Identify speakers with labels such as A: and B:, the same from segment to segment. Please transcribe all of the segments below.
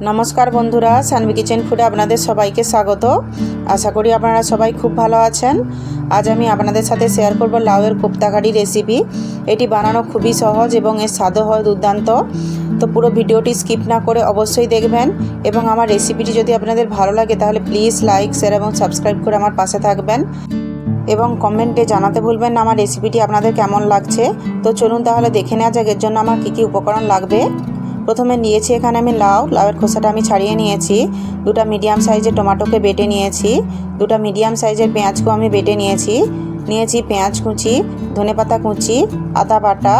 A: नमस्कार बंधुरा सानवी किचेन फुडे आपनादेर सबाइके स्वागत। आशा करी आपनारा सबाई खूब भालो आछेन। आज आमी आपनादेर साथे शेयर करब लाउएर कोफ्ताकारी रेसिपि। एटी बानानो खूबई सहज एबं एर स्वादो हय दुर्दान्त। तो पुरो भिडियोटी स्किप ना करे अवश्यई देखबेन एबं आमार रेसिपिटी यदि आपनादेर भालो लागे ताहले प्लिज लाइक शेयर एबं सबस्क्राइब करे आमार पाशे थाकबेन एबं कमेंटे जानाते भुलबेन ना आमार रेसिपिटी आपनादेर केमन लागछे। तो चलुन ताहले देखे नेওয়া যাক एर जोन्नो आमार कि उपकरण लागबे। प्रथमे निয়েছি এখানে আমি লাউয়ের খোসাটা আমি ছাড়িয়ে নিয়েছি। দুটো মিডিয়াম সাইজের টমেটোকে বেটে নিয়েছি। দুটো মিডিয়াম সাইজের পেঁয়াজকে আমি বেটে নিয়েছি। পেঁয়াজ কুচি, ধনেপাতা কুচি, আদা বাটা,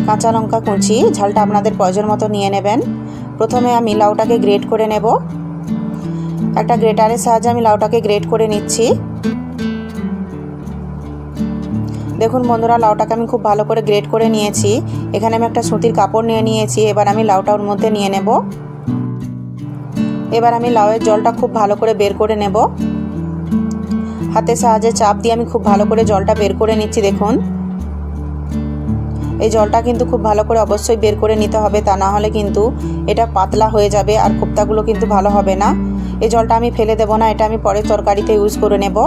A: কাঁচা লঙ্কা কুচি। ঝালটা আপনাদের প্রয়োজন মতো নিয়ে নেবেন। প্রথমে আমি লাউটাকে গ্রেট করে নেব। একটা গ্রেটারের সাহায্যে আমি লাউটাকে গ্রেট করে নিচ্ছি। দেখুন বন্ধুরা, লাউটাকে আমি খুব ভালো করে গ্রেট করে নিয়েছি। এখানে আমি একটা সুতির কাপড় নিয়ে নিয়েছি। এবার আমি লাউটা ওর মধ্যে নিয়ে নেব। এবার আমি লাউয়ের জলটা খুব ভালো করে বের করে নেব। হাতের সাহায্যে চাপ দিয়ে আমি খুব ভালো করে জলটা বের করে নিচ্ছি। দেখুন, এই জলটা কিন্তু খুব ভালো করে অবশ্যই বের করে নিতে হবে, তা না হলে কিন্তু এটা পাতলা হয়ে যাবে আর কোফতাগুলো কিন্তু ভালো হবে না। এই জলটা আমি ফেলে দেব না, এটা আমি পরে তরকারিতে ইউজ করে নেব।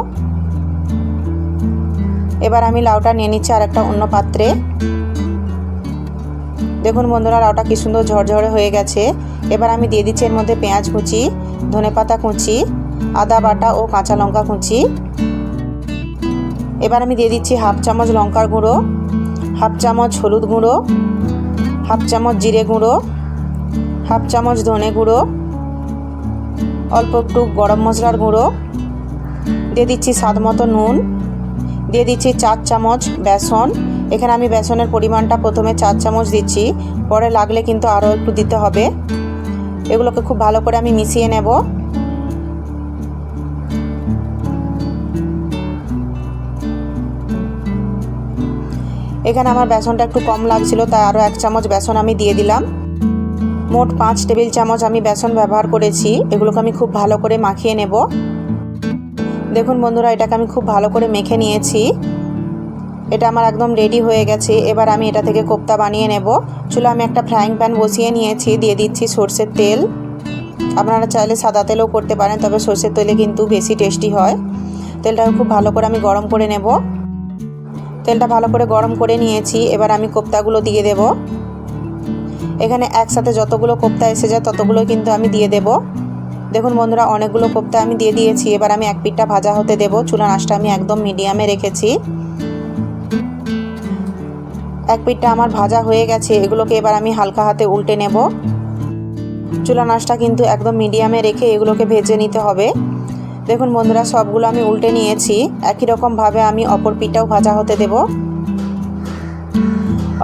A: এবার আমি লাউটা নিয়ে নিচ্ছি আর একটা অন্য পাত্রে। দেখুন বন্ধুরা, লাউটা কি সুন্দর ঝরঝরে হয়ে গেছে। এবার আমি দিয়ে দিচ্ছি এর মধ্যে পেঁয়াজ কুচি, ধনেপাতা কুচি, আদা বাটা ও কাঁচা লঙ্কা কুচি। এবার আমি দিয়ে দিচ্ছি হাফ চামচ লঙ্কার গুঁড়ো, হাফ চামচ হলুদ গুঁড়ো, হাফ চামচ জিরে গুঁড়ো, হাফ চামচ ধনে গুঁড়ো, অল্প একটু গরম মশলার গুঁড়ো, দিয়ে দিচ্ছি স্বাদ মতো নুন, দিয়ে দিচ্ছি 4 চামচ বেসন। এখানে আমি বেসনের পরিমাণটা প্রথমে 4 চামচ দিচ্ছি, পরে লাগলে কিন্তু আরও একটু দিতে হবে। এগুলোকে খুব ভালো করে আমি মিশিয়ে নেব। এখানে আমার বেসনটা একটু কম লাগছিল, তাই আরও 1 চামচ বেসন আমি দিয়ে দিলাম। মোট 5 টেবিল চামচ আমি বেসন ব্যবহার করেছি। এগুলোকে আমি খুব ভালো করে মাখিয়ে নেব। দেখুন বন্ধুরা, এটাকে আমি খুব ভালো করে মেখে নিয়েছি। এটা আমার একদম রেডি হয়ে গেছে। এবার আমি এটা থেকে কোফতা বানিয়ে নেব। চুলা আমি একটা ফ্রাইং প্যান বসিয়ে নিয়েছি, দিয়ে দিচ্ছি সরষের তেল। আপনারা চাইলে সাদা তেলও করতে পারেন, তবে সরষের তেলে কিন্তু বেশি টেস্টি হয়। তেলটাকে খুব ভালো করে আমি গরম করে নেব। তেলটা ভালো করে গরম করে নিয়েছি। এবার আমি কোফতাগুলো দিয়ে দেব। এখানে একসাথে যতগুলো কোফতা এসে যায় ততগুলো কিন্তু আমি দিয়ে দেব। দেখুন বন্ধুরা, অনেকগুলো কোফতা আমি দিয়ে দিয়েছি। এবার আমি এক পিঠটা ভাজা হতে দেব। চুলার আঁচটা আমি একদম মিডিয়ামে রেখেছি। এক পিঠটা আমার ভাজা হয়ে গেছে। এগুলোকে এবার আমি হালকা হাতে উল্টে নেব। চুলার আঁচটা কিন্তু একদম মিডিয়ামে রেখে এগুলোকে ভেজে নিতে হবে। দেখুন বন্ধুরা, সবগুলো আমি উল্টে নিয়েছি। একই রকমভাবে আমি অপর পিঠটাও ভাজা হতে দেব।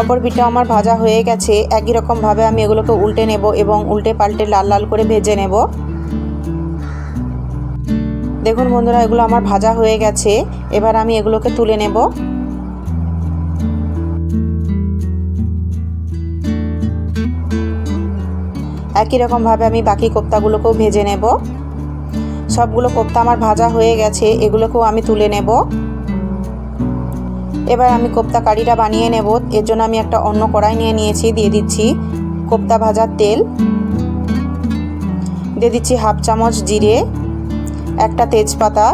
A: অপর পিঠটা আমার ভাজা হয়ে গেছে। একই রকমভাবে আমি এগুলোকে উল্টে নেব এবং উল্টে পাল্টে লাল লাল করে ভেজে নেব। দেখুন বন্ধুরা, এগুলো আমার ভাজা হয়ে গেছে। এবার আমি এগুলোকে তুলে নেব। একই রকমভাবে আমি বাকি কোফতাগুলোকেও ভেজে নেব। সবগুলো কোফতা আমার ভাজা হয়ে গেছে। এগুলোকেও আমি তুলে নেব। এবার আমি কোফতা কারিটা বানিয়ে নেব। এর জন্য আমি একটা অন্য কড়াই নিয়ে নিয়েছি। দিয়ে দিচ্ছি কোফতা ভাজার তেল, দিয়ে দিচ্ছি হাফ চামচ জিরে, একটা তেজপাতা,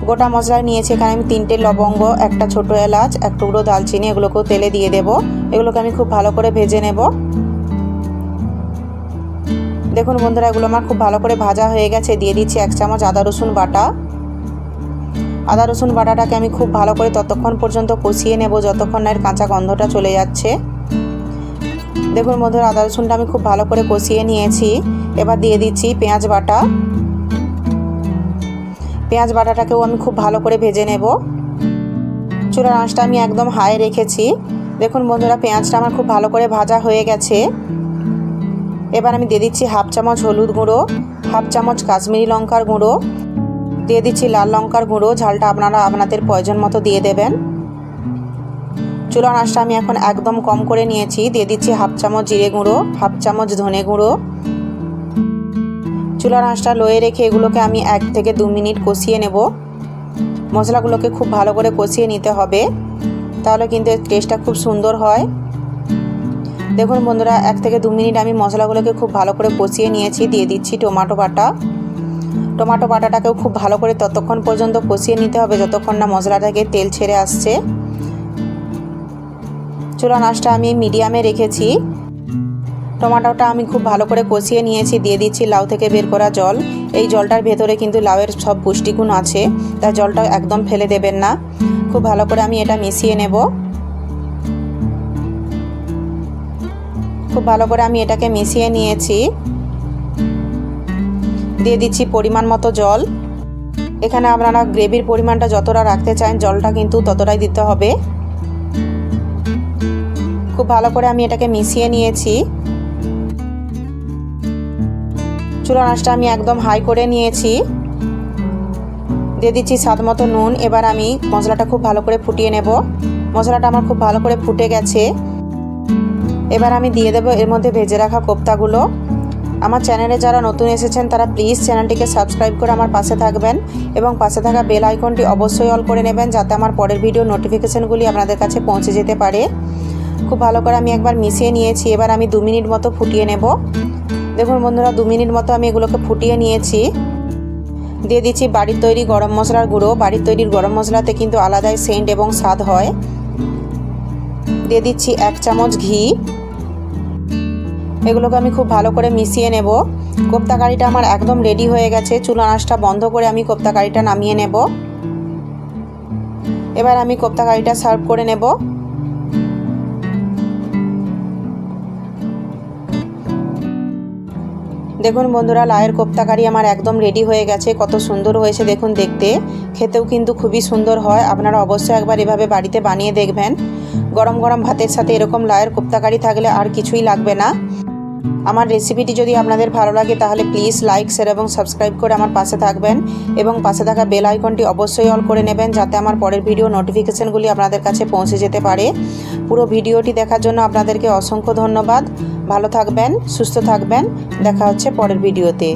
A: গোটা মশলা নিয়েছি এখানে আমি 3টে লবঙ্গ, একটা ছোট এলাচ, এক টুকরো দালচিনি। এগুলোকেও তেলে দিয়ে দেব। এগুলোকে আমি খুব ভালো করে ভেজে নেব। দেখুন বন্ধুরা, এগুলো আমার খুব ভালো করে ভাজা হয়ে গেছে। দিয়ে দিচ্ছি 1 চামচ আদা রসুন বাটা। আদা রসুন বাটাটাকে আমি খুব ভালো করে ততক্ষণ পর্যন্ত কষিয়ে নেব যতক্ষণ না এর কাঁচা গন্ধটা চলে যাচ্ছে। দেখুন বন্ধুরা, আদা রসুনটা আমি খুব ভালো করে কষিয়ে নিয়েছি। এবার দিয়ে দিচ্ছি পেঁয়াজ বাটা। পেঁয়াজ বাটাটাকেও আমি খুব ভালো করে ভেজে নেব। চুলার আঁচটা আমি একদম হাই রেখেছি। দেখুন বন্ধুরা, পেঁয়াজটা আমার খুব ভালো করে ভাজা হয়ে গেছে। এবার আমি দিয়ে দিচ্ছি হাফ চামচ হলুদ গুঁড়ো, হাফ চামচ কাশ্মীরি লঙ্কার গুঁড়ো, দিয়ে দিচ্ছি লাল লঙ্কার গুঁড়ো। ঝালটা আপনারা আপনাদের প্রয়োজন মতো দিয়ে দেবেন। চুলার আঁচটা আমি এখন একদম কম করে নিয়েছি। দিয়ে দিচ্ছি হাফ চামচ জিরে গুঁড়ো, হাফ চামচ ধনে গুঁড়ো। চুলার আঁচটা লোয়ে রেখে এগুলোকে আমি 1 থেকে 2 মিনিট কষিয়ে নেব। মশলাগুলোকে খুব ভালো করে কষিয়ে নিতে হবে, তাহলে কিন্তু এর টেস্টটা খুব সুন্দর হয়। দেখুন বন্ধুরা 1 থেকে 2 মিনিট আমি মশলাগুলোকে খুব ভালো করে কষিয়ে নিয়েছি। দিয়ে দিচ্ছি টমেটো বাটা। টমেটো বাটাটাকেও খুব ভালো করে ততক্ষণ পর্যন্ত কষিয়ে নিতে হবে যতক্ষণ না মশলা থেকে তেল ছেড়ে আসছে। চুলা আঁচটা আমি মিডিয়ামে রেখেছি। টমেটোটা আমি খুব ভালো করে কষিয়ে নিয়েছি। দিয়ে দিচ্ছি লাউ থেকে বের করা জল। এই জলটার ভেতরে কিন্তু লাউয়ের সব পুষ্টিগুণ আছে, তাই জলটা একদম ফেলে দেবেন না। খুব ভালো করে আমি এটা মিশিয়ে নেব। খুব ভালো করে আমি এটাকে মিশিয়ে নিয়েছি। দিয়ে দিচ্ছি পরিমাণ মতো জল। এখানে আপনারা গ্রেভির পরিমাণটা যতটা রাখতে চান জলটা কিন্তু ততটাই দিতে হবে। খুব ভালো করে আমি এটাকে মিশিয়ে নিয়েছি। চুলার আঁচটা আমি একদম হাই করে নিয়েছি। দিয়ে দিচ্ছি স্বাদ মতো নুন। এবার আমি মশলাটা খুব ভালো করে ফুটিয়ে নেব। মশলাটা আমার খুব ভালো করে ফুটে গেছে। এবার আমি দিয়ে দেব এর মধ্যে ভেজে রাখা কোপ্তাগুলো। আমার চ্যানেলে যারা নতুন এসেছেন তারা প্লিজ চ্যানেলটিকে সাবস্ক্রাইব করে আমার পাশে থাকবেন এবং পাশে থাকা বেল আইকনটি অবশ্যই অল করে নেবেন যাতে আমার পরের ভিডিও নোটিফিকেশনগুলি আপনাদের কাছে পৌঁছে যেতে পারে। খুব ভালো করে আমি একবার মিশিয়ে নিয়েছি। এবার আমি 2 মিনিট মতো ফুটিয়ে নেব। দেখুন বন্ধুরা 2 মিনিট মতো আমি এগুলোকে ফুটিয়ে নিয়েছি। দিয়ে দিচ্ছি বাড়ির তৈরি গরম মশলার গুঁড়ো। বাড়ির তৈরির গরম মশলাতে কিন্তু আলাদাই সেন্ট এবং স্বাদ হয়। দিয়ে দিচ্ছি 1 চামচ ঘি। এগুলোকে আমি খুব ভালো করে মিশিয়ে নেব। কোপ্তা কারিটা আমার একদম রেডি হয়ে গেছে। চুলা আঁচটা বন্ধ করে আমি কোপ্তা কারিটা নামিয়ে নেব। এবার আমি কোপ্তা কারিটা সার্ভ করে নেব। দেখুন বন্ধুরা লাউয়ের কোপ্তা কারি আমার একদম রেডি হয়ে গেছে। কত সুন্দর হয়েছে দেখুন দেখতে। খেতেও কিন্তু খুবই সুন্দর হয়। আপনারা অবশ্যই একবার এভাবে বাড়িতে বানিয়ে দেখবেন। গরম গরম ভাতের সাথে এরকম লাউয়ের কোপ্তা কারি থাকলে আর কিছুই লাগবে না। আমার রেসিপিটি যদি আপনাদের ভালো লাগে তাহলে প্লিজ লাইক শেয়ার এবং সাবস্ক্রাইব করে আমার পাশে থাকবেন এবং পাশে থাকা বেল আইকনটি অবশ্যই অল করে নেবেন যাতে আমার পরের ভিডিও নোটিফিকেশনগুলি আপনাদের কাছে পৌঁছে যেতে পারে। পুরো ভিডিওটি দেখার জন্য আপনাদেরকে অসংখ্য ধন্যবাদ। ভালো থাকবেন, সুস্থ থাকবেন। দেখা হচ্ছে পরের ভিডিওতে।